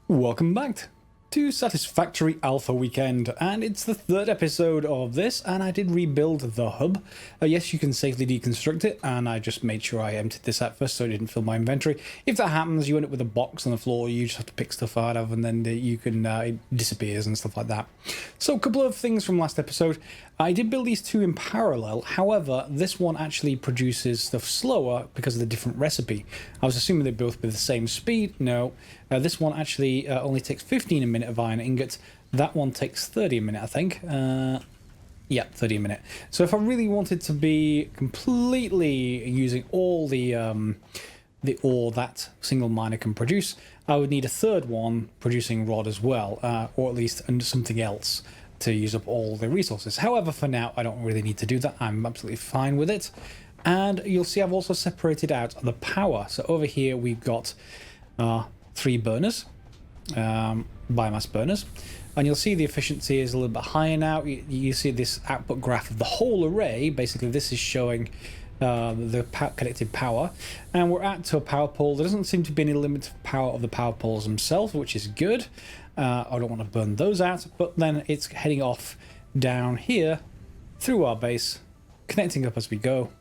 Welcome back to Satisfactory Alpha Weekend, and it's the third episode of this, and I did rebuild the hub. Yes, you can safely deconstruct it, and I just made sure I emptied this out first so it didn't fill my inventory. If that happens, you end up with a box on the floor you just have to pick stuff out of, and then you can it disappears and stuff like that. So a couple of things from last episode. I did build these two in parallel, however, this one actually produces stuff slower because of the different recipe. I was assuming they'd both be the same speed. No, this one actually only takes 15 a minute of iron ingots. That one takes 30 a minute, I think. Yeah, 30 a minute. So if I really wanted to be completely using all the ore that single miner can produce, I would need a third one producing rod as well, or at least something else to use up all the resources. However, for now, I don't really need to do that. I'm absolutely fine with it. And you'll see I've also separated out the power. So over here, we've got 3 burners, biomass burners. And you'll see the efficiency is a little bit higher now. You see this output graph of the whole array. Basically, this is showing the connected power. And we're at to a power pole. There doesn't seem to be any limit to power of the power poles themselves, which is good. I don't want to burn those out, but then it's heading off down here through our base, connecting up as we go,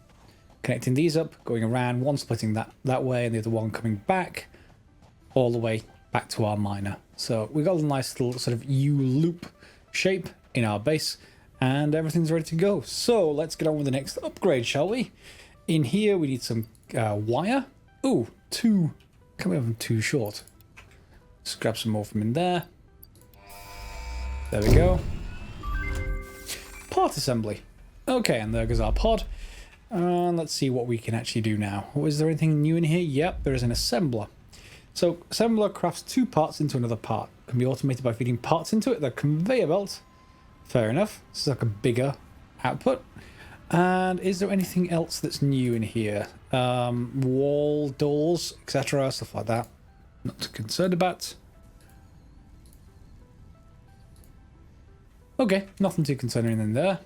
connecting these up, going around, one splitting that way and the other one coming back all the way back to our miner. So we've got a nice little sort of U-loop shape in our base and everything's ready to go. So let's get on with the next upgrade, shall we? In here we need some wire. Ooh, 2. Can we have them 2 short? Let's grab some more from in there. There we go. Part assembly. Okay, and there goes our pod. Let's see what we can actually do now. Is there anything new in here? Yep, there is an assembler. So, assembler crafts 2 parts into another part. Can be automated by feeding parts into it. The conveyor belt. Fair enough. This is like a bigger output. And is there anything else that's new in here? Wall, doors, etc. Stuff like that. Not too concerned about. Okay, nothing too concerning in there.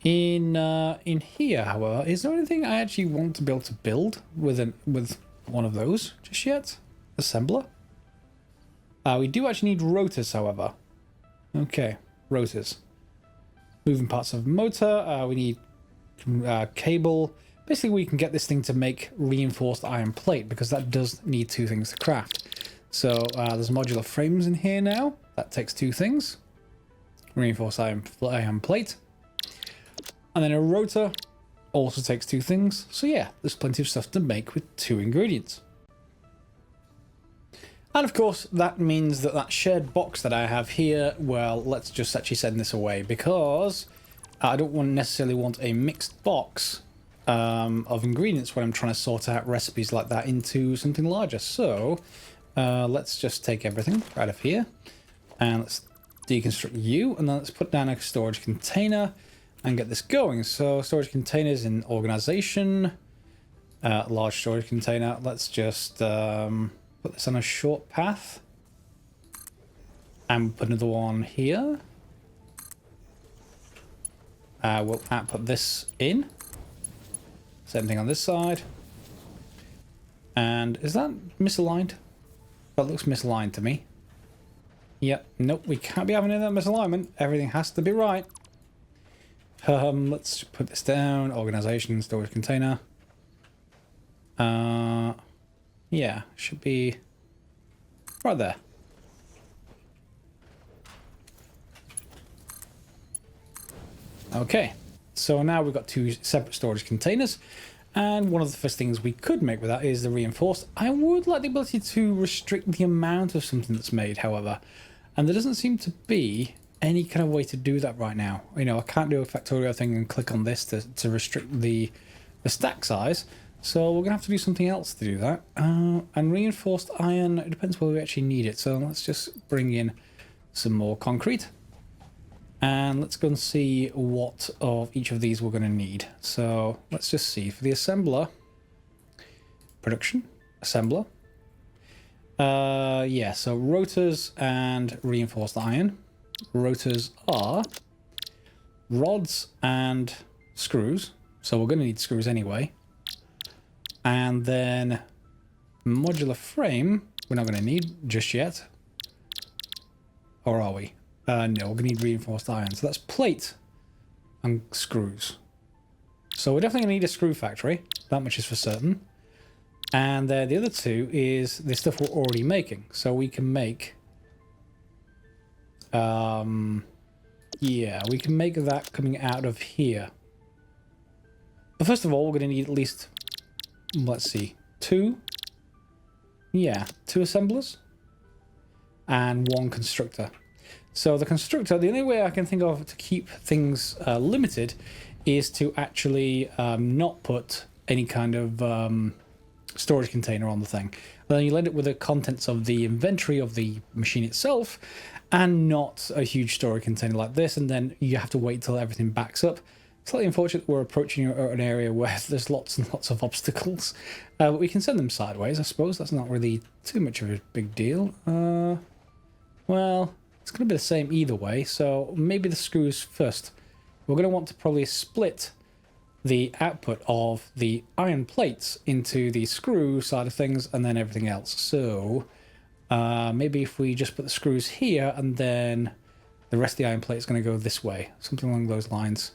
In here, however, is there anything I actually want to be able to build with one of those just yet? Assembler? We do actually need rotors, however. Okay, rotors. Moving parts of motor. We need cable. Basically, we can get this thing to make reinforced iron plate because that does need 2 things to craft. So there's modular frames in here now. That takes 2 things. Reinforced iron plate. And then a rotor also takes 2 things. So yeah, there's plenty of stuff to make with 2 ingredients. And of course, that means that that shared box that I have here, well, let's just actually send this away because I don't necessarily want a mixed box of ingredients when I'm trying to sort out recipes like that into something larger. So let's just take everything out of here and let's deconstruct you, and then let's put down a storage container and get this going. So storage containers in organization, large storage container. Let's just put this on a short path and put another one here. We'll output this in. Same thing on this side. And is that misaligned? That looks misaligned to me. Yep, nope, we can't be having any of that misalignment. Everything has to be right. Let's put this down. Organization, storage container. Yeah, should be right there. Okay, so now we've got 2 separate storage containers. And one of the first things we could make with that is the reinforced. I would like the ability to restrict the amount of something that's made, however. And there doesn't seem to be any kind of way to do that right now. You know, I can't do a Factorio thing and click on this to restrict the stack size. So we're going to have to do something else to do that. And reinforced iron, it depends where we actually need it. So let's just bring in some more concrete. And let's go and see what of each of these we're going to need. So let's just see. For the assembler, production, assembler. Yeah, so rotors and reinforced iron. Rotors are rods and screws. So we're going to need screws anyway. And then modular frame we're not going to need just yet. Or are we? No, we're going to need reinforced iron. So that's plate and screws. So we're definitely going to need a screw factory. That much is for certain. And the other two is the stuff we're already making. So we can make... yeah, we can make that coming out of here. But first of all, we're going to need at least... Let's see. 2? Yeah, 2 assemblers. And 1 constructor. So the constructor, the only way I can think of to keep things limited is to actually not put any kind of storage container on the thing. And then you'll end up with the contents of the inventory of the machine itself and not a huge storage container like this, and then you have to wait till everything backs up. Slightly unfortunate we're approaching an area where there's lots and lots of obstacles. But we can send them sideways, I suppose. That's not really too much of a big deal. Well, it's going to be the same either way, so maybe the screws first. We're going to want to probably split the output of the iron plates into the screw side of things and then everything else. So maybe if we just put the screws here and then the rest of the iron plate is going to go this way, something along those lines.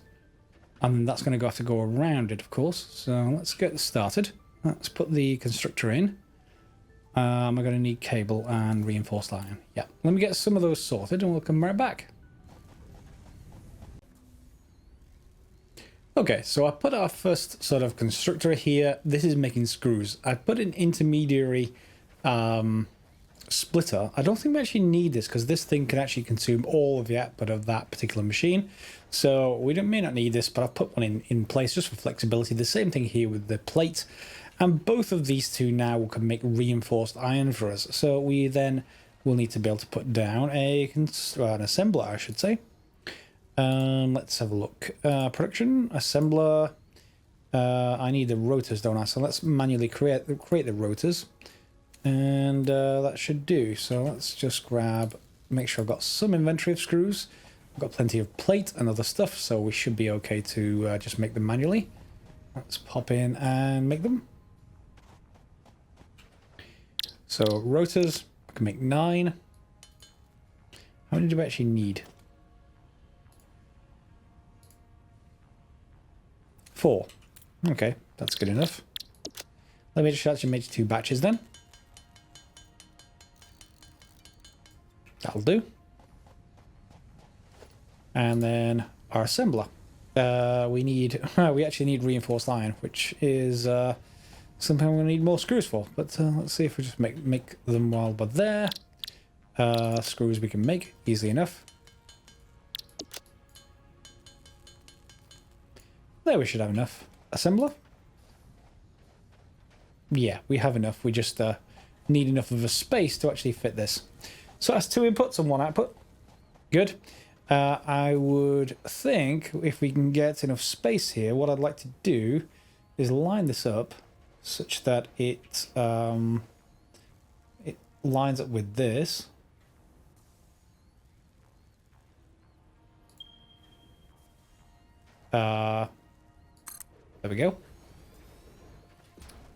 And that's going to have to go around it, of course. So let's get started. Let's put the constructor in. We're going to need cable and reinforced iron. Yeah, let me get some of those sorted and we'll come right back. Okay, so I put our first sort of constructor here. This is making screws. I put an intermediary splitter. I don't think we actually need this because this thing can actually consume all of the output of that particular machine. So we may not need this, but I've put one in place just for flexibility. The same thing here with the plate. And both of these two now can make reinforced iron for us. So we then will need to be able to put down an assembler, I should say. Let's have a look. Production, assembler. I need the rotors, don't I? So let's manually create the rotors. And that should do. So let's just make sure I've got some inventory of screws. I've got plenty of plate and other stuff, so we should be okay to just make them manually. Let's pop in and make them. So rotors, I can make 9. How many do we actually need? 4. Okay, that's good enough. Let me just actually make 2 batches then. That'll do. And then our assembler. We actually need reinforced iron, which is something we're going to need more screws for. But let's see if we just make them while we're there. Screws we can make easily enough. There, we should have enough. Assembler? Yeah, we have enough. We just need enough of a space to actually fit this. So that's 2 inputs and 1 output. Good. I would think if we can get enough space here, what I'd like to do is line this up such that it lines up with this. There we go.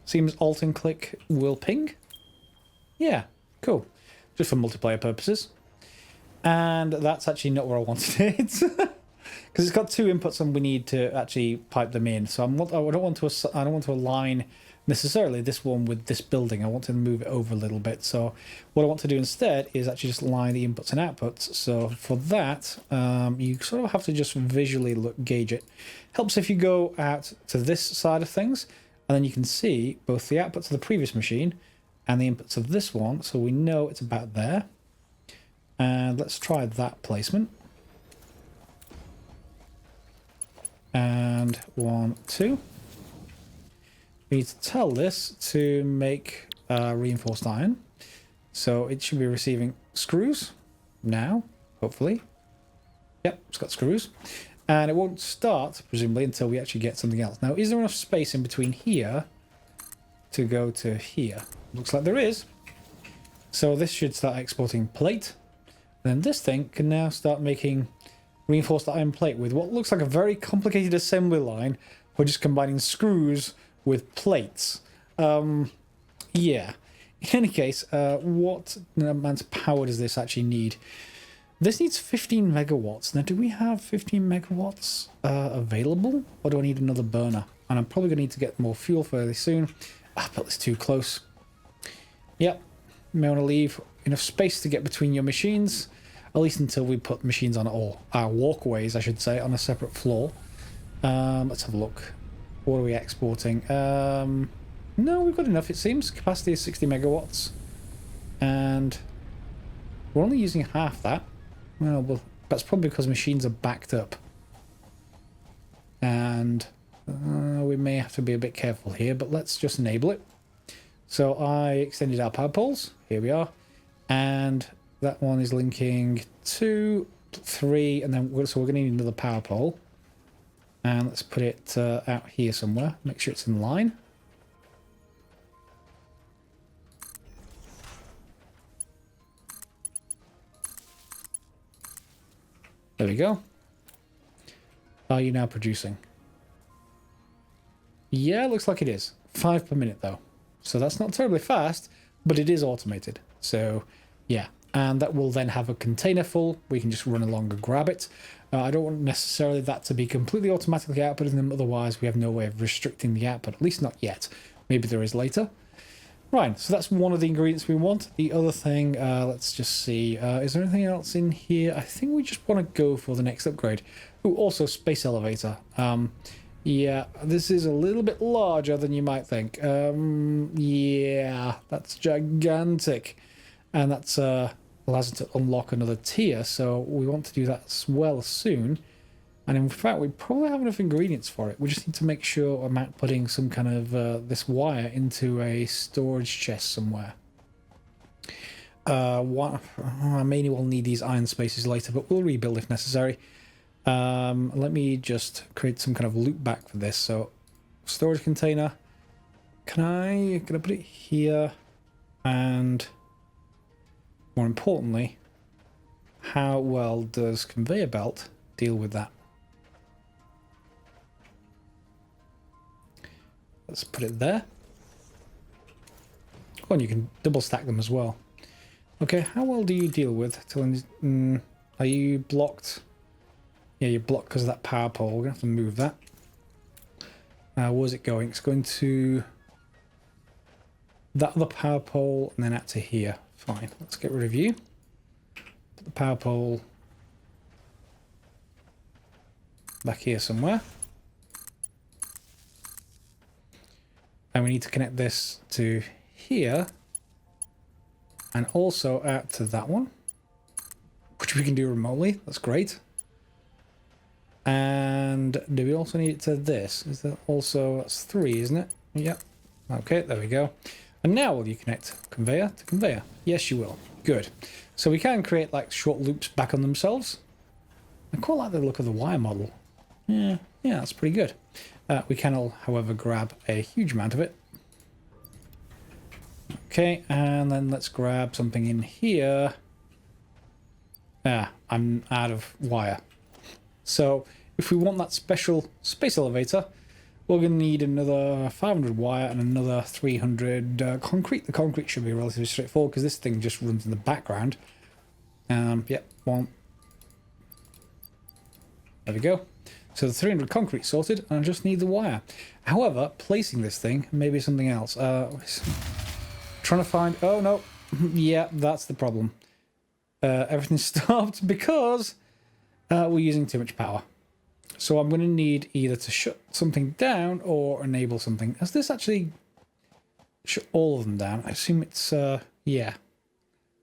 Seems Alt and click will ping. Yeah, cool. Just for multiplayer purposes. And that's actually not where I wanted it. Because it's got 2 inputs and we need to actually pipe them in. So I don't want to align necessarily this one with this building. I want to move it over a little bit. So what I want to do instead is actually just line the inputs and outputs. So for that, you sort of have to just visually gauge it. Helps if you go out to this side of things, and then you can see both the outputs of the previous machine and the inputs of this one. So we know it's about there. And let's try that placement. And 1, 2. We need to tell this to make reinforced iron. So it should be receiving screws now, hopefully. Yep, it's got screws. And it won't start, presumably, until we actually get something else. Now, is there enough space in between here to go to here? Looks like there is. So this should start exporting plate. And then this thing can now start making reinforced iron plate with what looks like a very complicated assembly line for just combining screws with plates. Yeah. In any case, what amount of power does this actually need? This needs 15 megawatts. Now, do we have 15 megawatts available? Or do I need another burner? And I'm probably going to need to get more fuel fairly soon. Ah, but it's too close. Yep. May want to leave enough space to get between your machines. At least until we put machines on, or our walkways, I should say, on a separate floor. Let's have a look. What are we exporting? No, we've got enough, it seems. Capacity is 60 megawatts. And we're only using half that. Well, that's probably because machines are backed up. And we may have to be a bit careful here, but let's just enable it. So I extended our power poles. Here we are. And that one is linking 2, 3, and then so we're going to need another power pole. And let's put it out here somewhere. Make sure it's in line. There we go. Are you now producing? Yeah, looks like it is. 5 per minute though. So that's not terribly fast, but it is automated. So yeah, and that will then have a container full. We can just run along and grab it. I don't want necessarily that to be completely automatically outputting them, otherwise we have no way of restricting the output, at least not yet. Maybe there is later. Right, so that's one of the ingredients we want. The other thing, let's just see, is there anything else in here? I think we just want to go for the next upgrade. Ooh, also space elevator. Yeah, this is a little bit larger than you might think. Yeah, that's gigantic. And that's allows us to unlock another tier, so we want to do that as well soon. And in fact, we probably have enough ingredients for it. We just need to make sure I'm outputting some kind of this wire into a storage chest somewhere. I may well need these iron spaces later, but we'll rebuild if necessary. Let me just create some kind of loop back for this. So, storage container. Can I put it here? And more importantly, how well does conveyor belt deal with that? Let's put it there. Oh, and you can double stack them as well. Okay, how well do you deal with? Are you blocked? Yeah, you're blocked because of that power pole. We're going to have to move that. Where's it going? It's going to that other power pole and then out to here. Fine, let's get rid of you. Put the power pole back here somewhere. And we need to connect this to here. And also out to that one. Which we can do remotely. That's great. And do we also need it to this? Is that also, that's 3, isn't it? Yep. Okay, there we go. And now will you connect conveyor to conveyor? Yes, you will. Good. So we can create like short loops back on themselves. I quite like the look of the wire model. Yeah, that's pretty good. We can, however, grab a huge amount of it. Okay, and then let's grab something in here. I'm out of wire. So if we want that special space elevator, we're going to need another 500 wire and another 300 concrete. The concrete should be relatively straightforward because this thing just runs in the background. Yep, one. There we go. So the 300 concrete sorted, and I just need the wire. However, placing this thing may be something else. Trying to find... Oh, no. Yeah, that's the problem. Everything stopped because we're using too much power. So I'm going to need either to shut something down or enable something. Has this actually shut all of them down? I assume it's... yeah.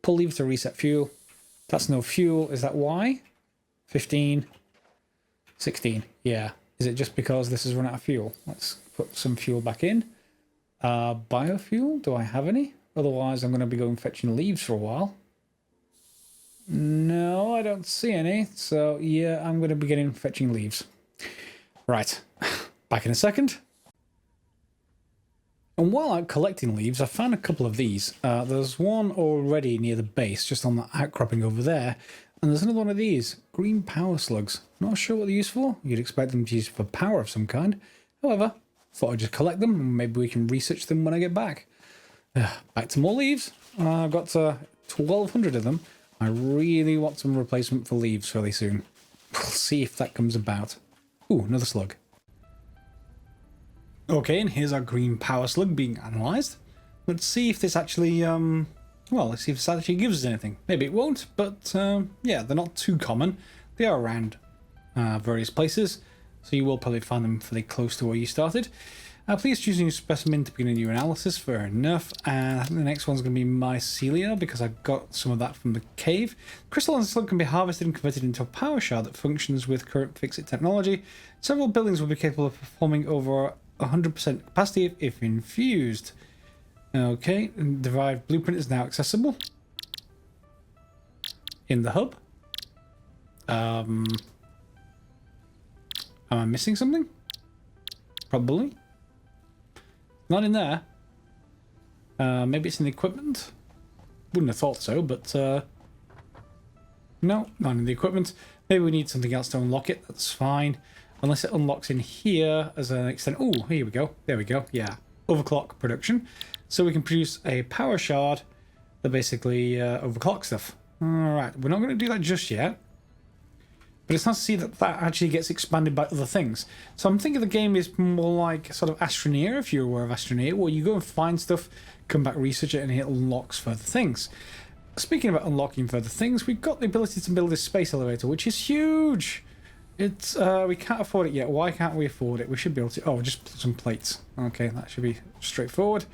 Pull lever to reset fuel. That's no fuel. Is that why? 15... 16, yeah. Is it just because this has run out of fuel? Let's put some fuel back in. Biofuel, do I have any? Otherwise, I'm going to be going fetching leaves for a while. No, I don't see any. So, yeah, I'm going to be getting fetching leaves. Right, back in a second. And while I'm collecting leaves, I found a couple of these. There's one already near the base, just on that outcropping over there. And there's another one of these, green power slugs. Not sure what they're used for. You'd expect them to be used for power of some kind. However, thought I'd just collect them and maybe we can research them when I get back. Back to more leaves. I've got 1,200 of them. I really want some replacement for leaves fairly soon. We'll see if that comes about. Ooh, another slug. Okay, and here's our green power slug being analysed. Let's see if this actually, well, let's see if this actually gives us anything. Maybe it won't, but yeah, they're not too common. They are around various places, so you will probably find them fairly close to where you started. Please choose a new specimen to begin a new analysis. Fair enough. And I think the next one's going to be mycelia, because I got some of that from the cave. Crystalline slug can be harvested and converted into a power shard that functions with current fix-it technology. Several buildings will be capable of performing over 100% capacity if infused. Okay, and derived blueprint is now accessible in the hub. Am I missing something? Probably. Not in there. Maybe it's in the equipment. Wouldn't have thought so, but no, not in the equipment. Maybe we need something else to unlock it. That's fine. Unless it unlocks in here as an extent. Oh, here we go. There we go. Yeah. Overclock production. So we can produce a power shard that basically overclocks stuff. Alright, we're not going to do that just yet. But it's nice to see that that actually gets expanded by other things. So I'm thinking the game is more like sort of Astroneer, if you're aware of Astroneer, where you go and find stuff, come back, research it, and it unlocks further things. Speaking about unlocking further things, we've got the ability to build this space elevator, which is huge. It's we can't afford it yet. Why can't we afford it? We should be able to. Oh, just put some plates. Okay, that should be straightforward.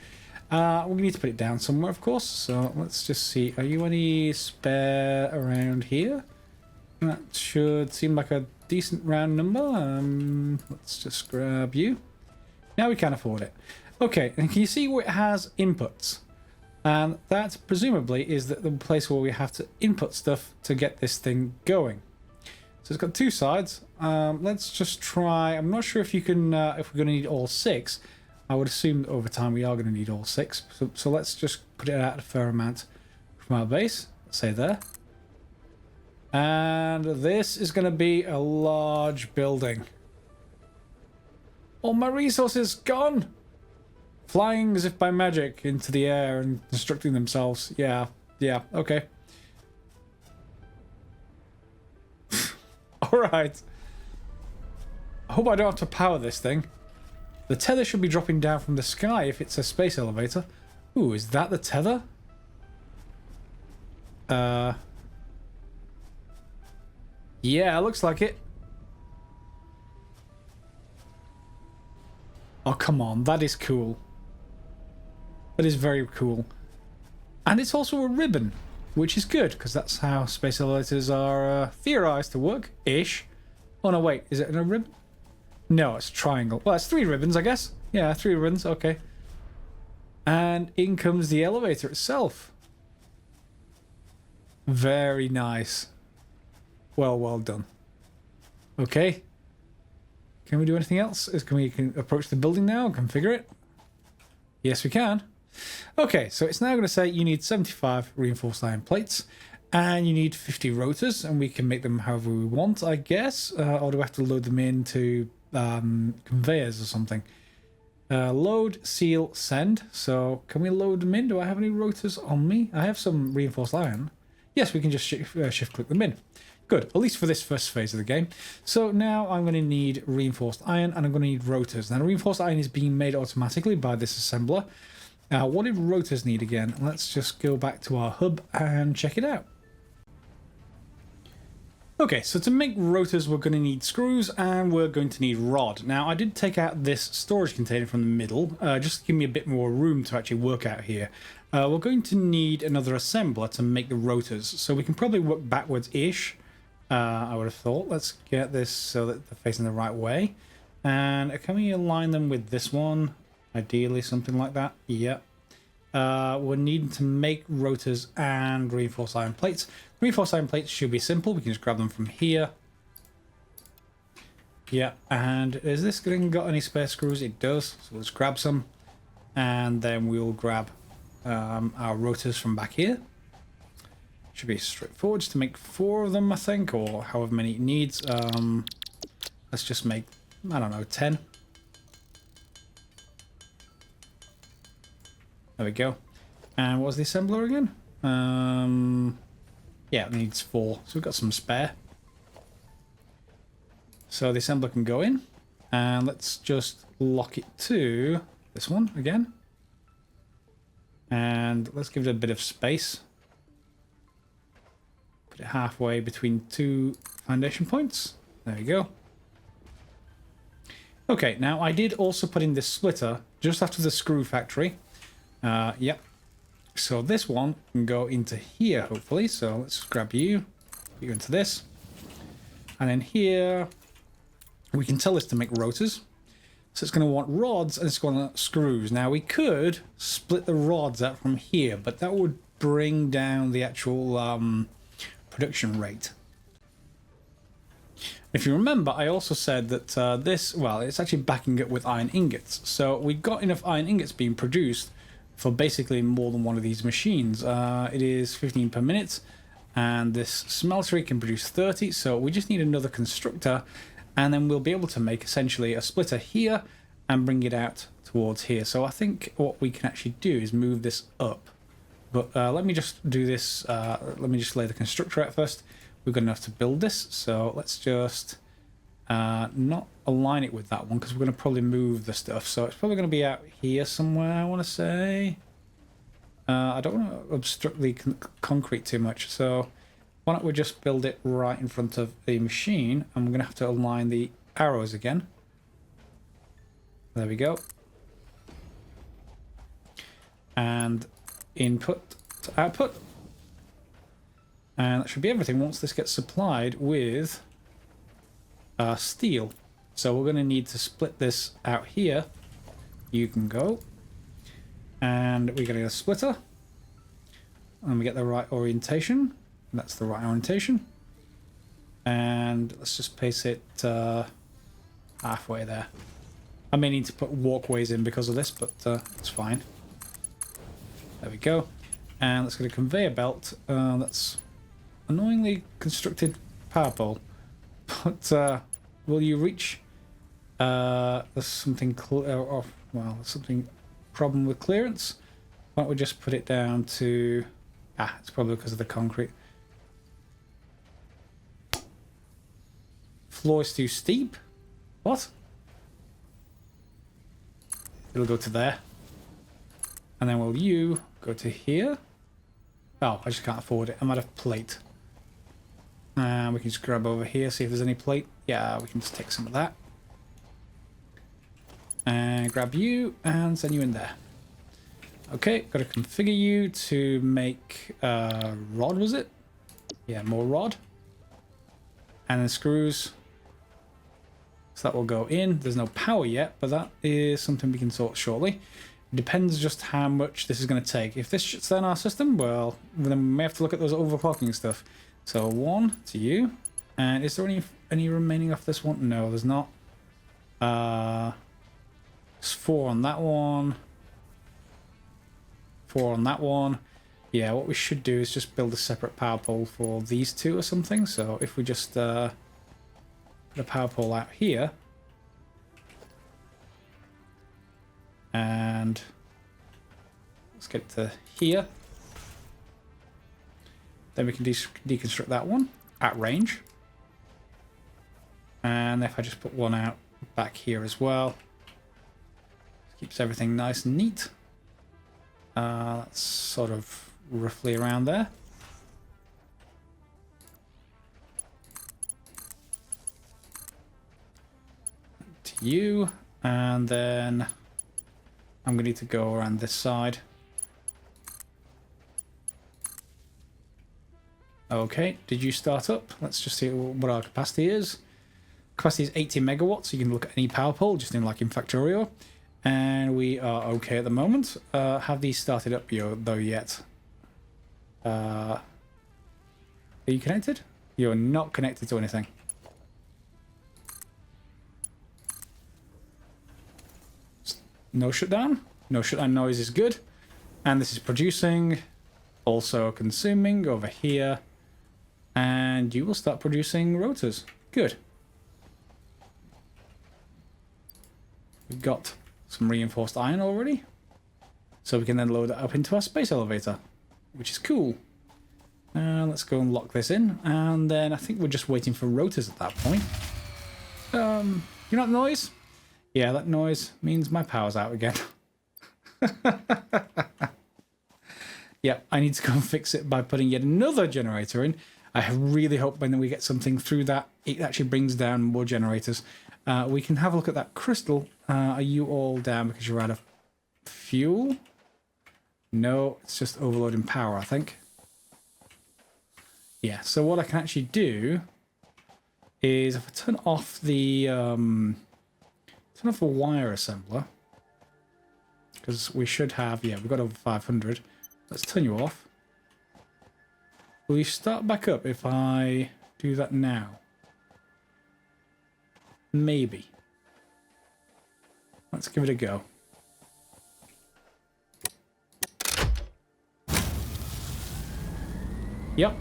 We need to put it down somewhere, of course. So let's just see. Are you any spare around here? That should seem like a decent round number. Let's just grab you. Now we can afford it. Okay, and can you see where it has inputs? And that presumably is the place where we have to input stuff to get this thing going. So it's got two sides. Let's just try. I'm not sure if you can, if we're going to need all 6. I would assume that over time we are going to need all 6. So let's just put it out a fair amount from our base. Let's say there. And this is going to be a large building. All my resources gone. Flying as if by magic into the air and constructing themselves. Yeah, okay. Alright. I hope I don't have to power this thing. The tether should be dropping down from the sky if it's a space elevator. Ooh, is that the tether? Yeah, looks like it. Oh, come on. That is cool. That is very cool. And it's also a ribbon, which is good, because that's how space elevators are theorized to work-ish. Oh, no, wait. Is it in a ribbon? No, it's a triangle. Well, it's 3 ribbons, I guess. Yeah, 3 ribbons. Okay. And in comes the elevator itself. Very nice. Well done. Okay. Can we do anything else? Can we approach the building now and configure it? Yes, we can. Okay, so it's now going to say you need 75 reinforced iron plates and you need 50 rotors, and we can make them however we want, I guess. Or do we have to load them into conveyors or something? Load, seal, send. So can we load them in? Do I have any rotors on me? I have some reinforced iron. Yes, we can just shift click them in. Good, at least for this first phase of the game. So now I'm going to need reinforced iron and I'm going to need rotors. Now, reinforced iron is being made automatically by this assembler. What did rotors need again? Let's just go back to our hub and check it out. Okay, so to make rotors, we're going to need screws and we're going to need rod. Now, I did take out this storage container from the middle, just to give me a bit more room to actually work out here. We're going to need another assembler to make the rotors, so we can probably work backwards-ish. I would have thought. Let's get this so that they're facing the right way. And can we align them with this one? Ideally, something like that. Yeah. We're needing to make rotors and reinforced iron plates. Reinforced iron plates should be simple. We can just grab them from here. Yeah. And is this thing got any spare screws? It does. So let's grab some. And then we'll grab our rotors from back here. Should be straightforward, just to make 4 of them, I think, or however many it needs. Let's just make, I don't know, 10. There we go. And what was the assembler again? Yeah, it needs 4. So we've got some spare. So the assembler can go in. And let's just lock it to this one again. And let's give it a bit of space. Put it halfway between 2 foundation points. There we go. Okay, now I did also put in this splitter just after the screw factory. Yep. So this one can go into here, hopefully. So let's grab you, put you into this. And then here, we can tell this to make rotors. So it's going to want rods and it's going to want screws. Now we could split the rods out from here, but that would bring down the actual production rate. If you remember, I also said that this, well, it's actually backing it with iron ingots. So we've got enough iron ingots being produced for basically more than one of these machines. It is 15 per minute, and this smeltery can produce 30. So we just need another constructor, and then we'll be able to make essentially a splitter here and bring it out towards here. So I think what we can actually do is move this up. But let me just do this. Let me just lay the constructor out first. We've got enough to build this, so let's just not align it with that one because we're going to probably move the stuff. So it's probably going to be out here somewhere, I want to say. I don't want to obstruct the concrete too much, so why don't we just build it right in front of the machine, and we're going to have to align the arrows again. There we go. And input to output. And that should be everything once this gets supplied with steel. So we're going to need to split this out here. You can go. And we're going to get a splitter. And we get the right orientation. That's the right orientation. And let's just place it halfway there. I may need to put walkways in because of this, but it's fine. There we go. And let's get a conveyor belt. That's annoyingly constructed power pole. But will you reach? There's something well, there's something problem with clearance. Why don't we just put it down to? It's probably because of the concrete. Floor is too steep. What? It'll go to there. And then will you go to here? Oh, I just can't afford it. I'm out of plate. And we can just grab over here, see if there's any plate. Yeah, we can just take some of that. And grab you and send you in there. Okay, got to configure you to make rod, was it? Yeah, more rod. And then screws. So that will go in. There's no power yet, but that is something we can sort shortly. Depends just how much this is going to take. If this shuts down our system, well, then we may have to look at those overclocking stuff. So 1 to you. And is there any remaining off this one? No, there's not. There's 4 on that one. 4 on that one. Yeah, what we should do is just build a separate power pole for these two or something. So if we just put a power pole out here. And let's get to here. Then we can deconstruct that one at range. And if I just put one out back here as well, keeps everything nice and neat. That's sort of roughly around there. To you, and then I'm going to need to go around this side. Okay, did you start up? Let's just see what our capacity is. Capacity is 80 megawatts. You can look at any power pole, just in like in Factorio. And we are okay at the moment. Have these started up though yet? Are you connected? You're not connected to anything. No shutdown. No shutdown noise is good. And this is producing. Also consuming over here. And you will start producing rotors. Good. We've got some reinforced iron already. So we can then load that up into our space elevator, which is cool. Let's go and lock this in, and then I think we're just waiting for rotors at that point. You know that noise? Yeah, that noise means my power's out again. Yeah, I need to go and fix it by putting yet another generator in. I really hope when we get something through that, it actually brings down more generators. We can have a look at that crystal. Are you all down because you're out of fuel? No, it's just overloading power, I think. Yeah, so what I can actually do is if I turn off the wire assembler, because we should have, yeah, we've got over 500. Let's turn you off. Will you start back up if I do that now? Maybe. Let's give it a go. Yep.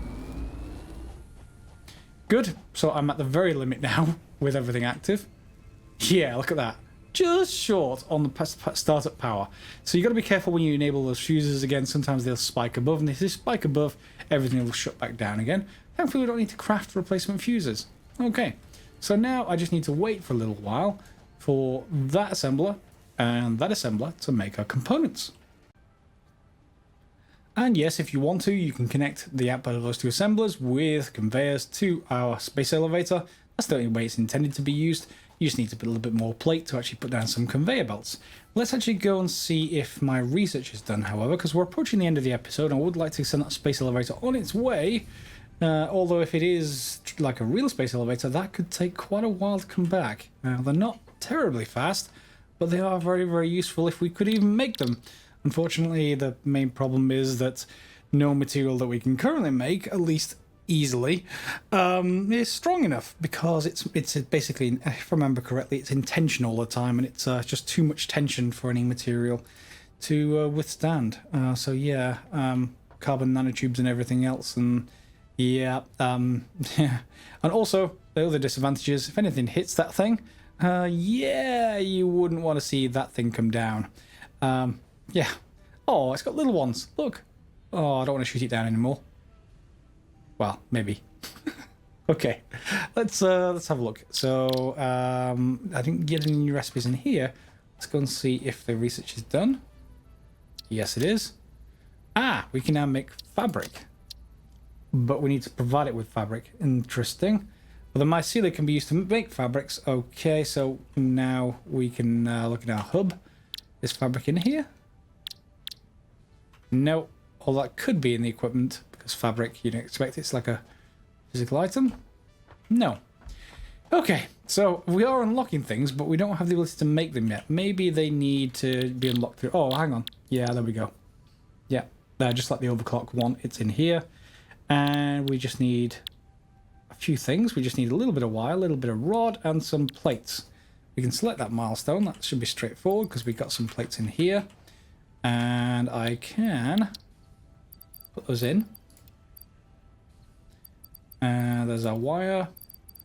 Good. So I'm at the very limit now with everything active. Yeah, look at that. Just short on the startup power. So you've got to be careful when you enable those fuses again. Sometimes they'll spike above, and if they spike above, everything will shut back down again. Thankfully, we don't need to craft replacement fuses. Okay, so now I just need to wait for a little while for that assembler and that assembler to make our components. And yes, if you want to, you can connect the output of those two assemblers with conveyors to our space elevator. That's the only way it's intended to be used. You just need to put a little bit more plate to actually put down some conveyor belts. Let's actually go and see if my research is done, however, because we're approaching the end of the episode and I would like to send that space elevator on its way. Although if it is like a real space elevator, that could take quite a while to come back. Now, they're not terribly fast, but they are very, very useful if we could even make them. Unfortunately, the main problem is that no material that we can currently make, at least easily, is strong enough, because it's basically, if I remember correctly, it's in tension all the time, and it's just too much tension for any material to withstand. So yeah, carbon nanotubes and everything else, and yeah, yeah. And also the other disadvantages, if anything hits that thing, yeah, you wouldn't want to see that thing come down. Yeah. Oh, it's got little ones. Look. Oh, I don't want to shoot it down anymore. Well, maybe. Okay, let's have a look. So I didn't get any new recipes in here. Let's go and see if the research is done. Yes, it is. Ah, we can now make fabric, but we need to provide it with fabric. Interesting. Well, the mycelia can be used to make fabrics. Okay, so now we can look at our hub. Is fabric in here? No. Well, that could be in the equipment, because fabric, you'd expect it's like a physical item. No. Okay, so we are unlocking things, but we don't have the ability to make them yet. Maybe they need to be unlocked through... Oh, hang on. Yeah, there we go. Yeah, just like the overclock one, it's in here. And we just need a few things. We just need a little bit of wire, a little bit of rod, and some plates. We can select that milestone. That should be straightforward, because we've got some plates in here. And I can put those in. And there's our wire.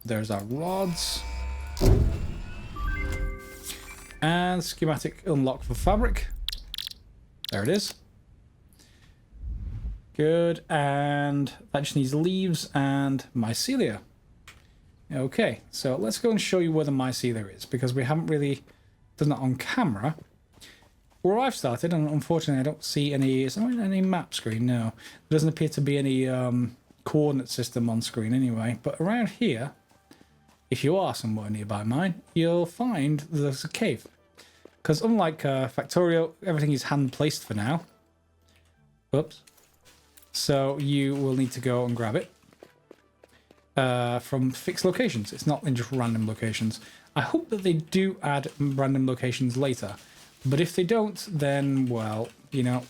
There's our rods. And schematic unlock for fabric. There it is. Good. And that just needs leaves and mycelia. Okay, so let's go and show you where the mycelia is, because we haven't really done that on camera. Where I've started, and unfortunately I don't see any... Is there any map screen? No. There doesn't appear to be any coordinate system on screen anyway. But around here, if you are somewhere nearby mine, you'll find there's a cave. Because unlike Factorio, everything is hand-placed for now. Oops. So you will need to go and grab it from fixed locations. It's not in just random locations. I hope that they do add random locations later. But if they don't, then, well, you know,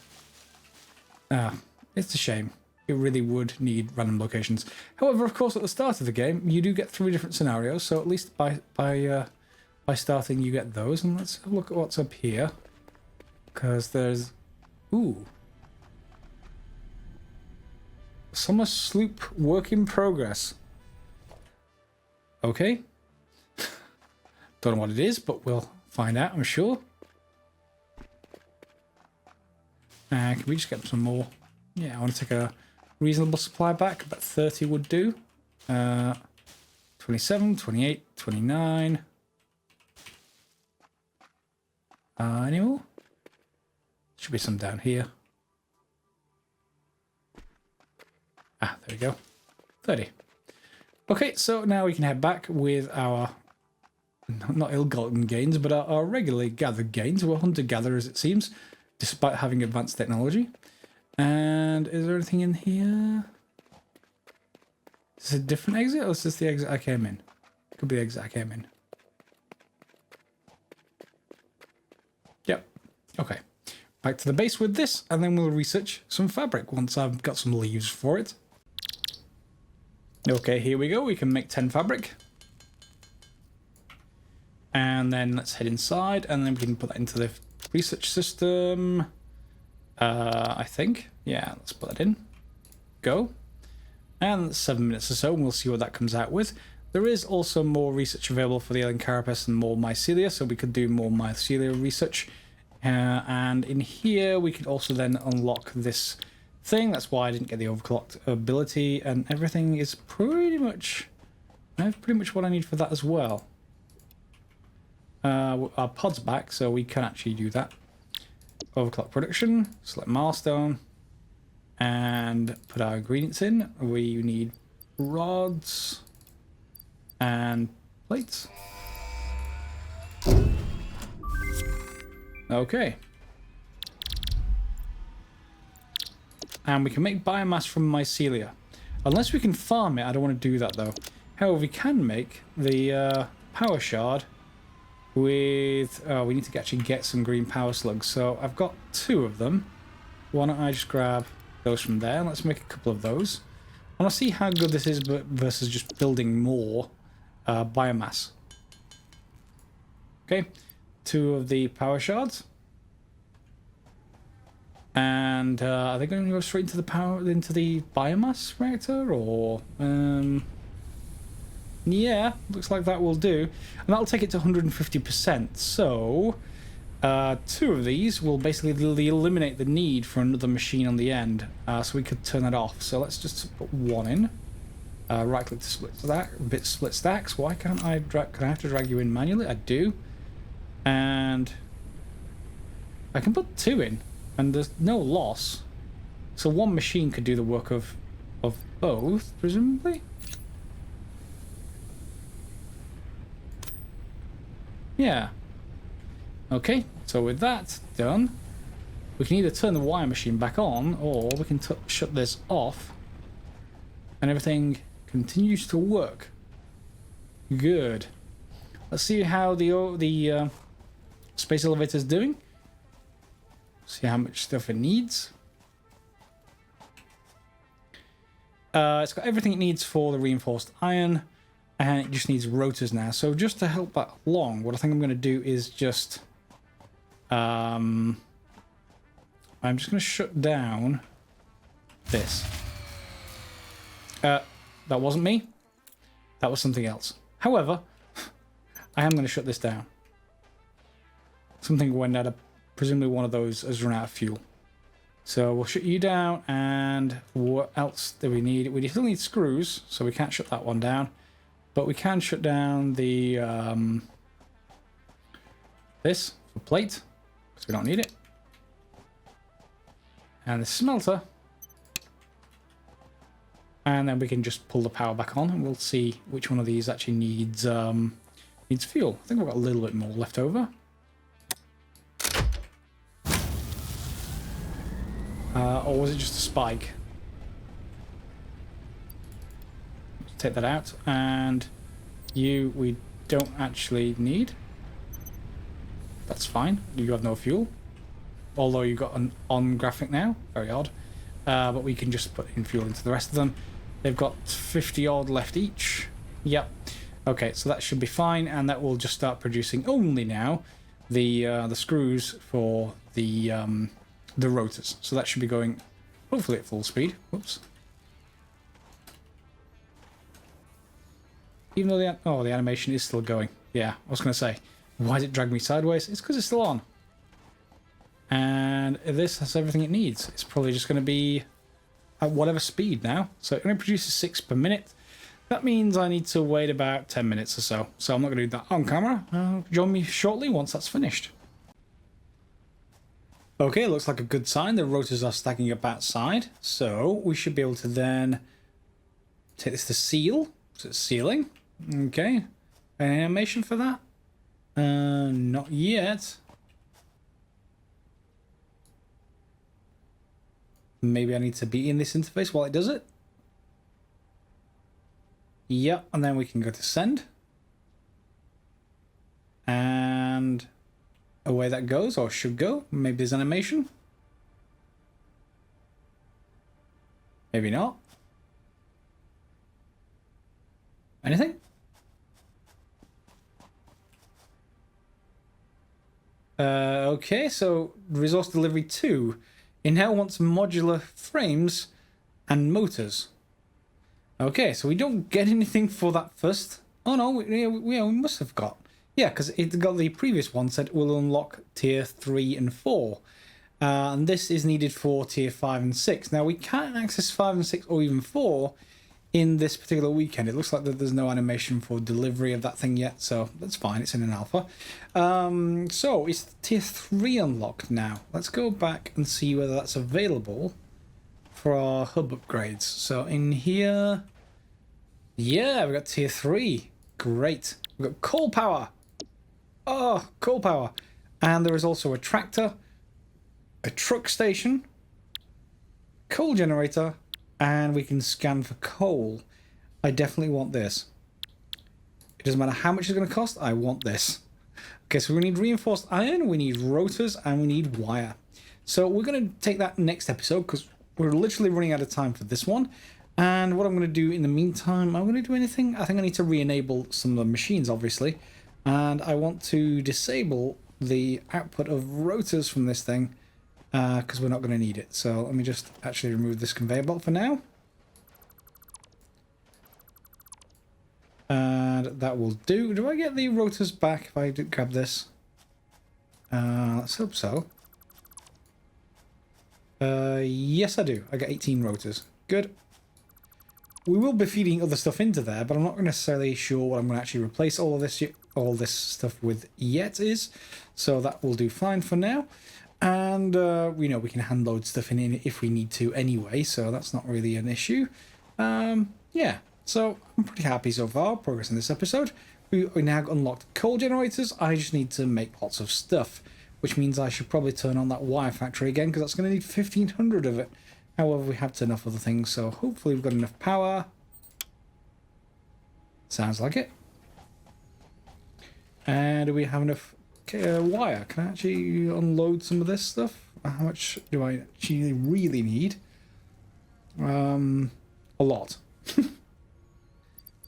it's a shame. It really would need random locations. However, of course, at the start of the game, you do get 3 different scenarios. So at least by starting, you get those. And let's have a look at what's up here. Because there's... Ooh. Summer sloop work in progress. Okay. Don't know what it is, but we'll find out, I'm sure. Can we just get some more? Yeah, I want to take a reasonable supply back. About 30 would do. 27, 28, 29. Any more? Should be some down here. Ah, there we go. 30. Okay, so now we can head back with our, not ill-gotten gains, but our regularly gathered gains. We're hunter-gatherers, it seems, despite having advanced technology. And is there anything in here? Is this a different exit, or is this the exit I came in? Could be the exit I came in. Yep. Okay. Back to the base with this, and then we'll research some fabric once I've got some leaves for it. Okay, here we go. We can make 10 fabric. And then let's head inside, and then we can put that into the research system. I think. Yeah, let's put that in. Go. And 7 minutes or so, and we'll see what that comes out with. There is also more research available for the alien carapace and more mycelia, so we could do more mycelia research. And in here, we could also then unlock this thing. That's why I didn't get the overclocked ability, and everything is pretty much... I have pretty much what I need for that as well. Our pod's back, so we can actually do that. Overclock production, select milestone, and put our ingredients in. We need rods and plates. Okay. And we can make biomass from mycelia. Unless we can farm it, I don't want to do that though. However, we can make the power shard with... Oh, we need to actually get some green power slugs. So I've got 2 of them. Why don't I just grab those from there? Let's make a couple of those. I want to see how good this is versus just building more biomass. Okay, 2 of the power shards. And are they going to go straight into the biomass reactor, or yeah, looks like that will do, and that'll take it to 150%. So 2 of these will basically eliminate the need for another machine on the end, so we could turn that off. So let's just put 1 in. Right click to split stacks. Why can't I drag? Can I have to drag you in manually? I do. And I can put 2 in, and there's no loss. So 1 machine could do the work of both, presumably. Yeah. Okay, so with that done, we can either turn the wire machine back on, or we can shut this off, and everything continues to work. Good. Let's see how the space elevator is doing. See how much stuff it needs. It's got everything it needs for the reinforced iron, and it just needs rotors now. So just to help that along, what I think I'm going to do is just... I'm just going to shut down this. That wasn't me. That was something else. However, I am going to shut this down. Something went out of... Presumably one of those has run out of fuel. So we'll shut you down, and what else do we need? We still need screws, so we can't shut that one down. But we can shut down the this for plate, because we don't need it. And the smelter. And then we can just pull the power back on, and we'll see which one of these actually needs fuel. I think we've got a little bit more left over. Or was it just a spike? Let's take that out, and you we don't actually need. That's fine. You have no fuel, although you've got an on graphic now. Very odd. But we can just put in fuel into the rest of them. They've got 50 odd left each. Yep. Okay, so that should be fine, and that will just start producing only now the screws for the rotors. So that should be going hopefully at full speed. Whoops. Even though the animation is still going. Yeah, I was going to say, why did it drag me sideways? It's because it's still on. And this has everything it needs. It's probably just going to be at whatever speed now. So it only produces 6 per minute. That means I need to wait about 10 minutes or so. So I'm not going to do that on camera. Join me shortly once that's finished. Okay, looks like a good sign. The rotors are stacking up outside. So we should be able to then take this to seal. So it's sealing. Okay. An animation for that? Not yet. Maybe I need to be in this interface while it does it. Yep, and then we can go to send. And away that goes, or should go. Maybe there's animation. Maybe not. Anything? Okay, so resource delivery 2. It now wants modular frames and motors. Okay, so we don't get anything for that first. Oh no, we must have got. Yeah, because it got the previous one said will unlock tier 3 and 4. And this is needed for tier 5 and 6. Now we can't access 5 and 6 or even 4 in this particular weekend. It looks like that there's no animation for delivery of that thing yet, so that's fine, it's in an alpha. So it's tier 3 unlocked now. Let's go back and see whether that's available for our hub upgrades. So in here, yeah, we've got tier 3. Great. We've got coal power. Oh, coal power. And there is also a tractor, a truck station, coal generator, and we can scan for coal. I definitely want this. It doesn't matter how much it's going to cost, I want this. Okay, so we need reinforced iron, we need rotors, and we need wire. So we're going to take that next episode, because we're literally running out of time for this one. And what I'm going to do in the meantime, I'm going to do anything. I think I need to re-enable some of the machines, obviously. And I want to disable the output of rotors from this thing, because we're not going to need it. So let me just actually remove this conveyor belt for now. And that will do. Do I get the rotors back if I grab this? Let's hope so. Yes, I do. I get 18 rotors. Good. We will be feeding other stuff into there, but I'm not necessarily sure what I'm going to actually replace all this stuff with yet is. So that will do fine for now. And we know we can hand load stuff in if we need to anyway, so that's not really an issue. Yeah, so I'm pretty happy so far. Progress in this episode. We now unlocked coal generators. I just need to make lots of stuff, which means I should probably turn on that wire factory again, because that's going to need 1,500 of it. However, we have enough other things, so hopefully we've got enough power. Sounds like it. And do we have enough wire? Can I actually unload some of this stuff? How much do I actually really need? A lot.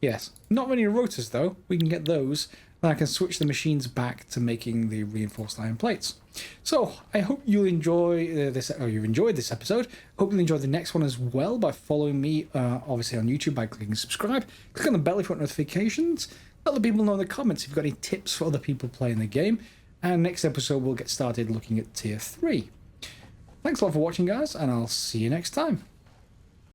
Yes. Not many rotors though. We can get those. And I can switch the machines back to making the reinforced iron plates. So I hope you enjoy this, or you enjoyed this episode. Hope you'll enjoy the next one as well by following me, obviously on YouTube by clicking subscribe. Click on the bell for notifications. Let other people know in the comments if you've got any tips for other people playing the game. And next episode we'll get started looking at tier 3. Thanks a lot for watching, guys, and I'll see you next time.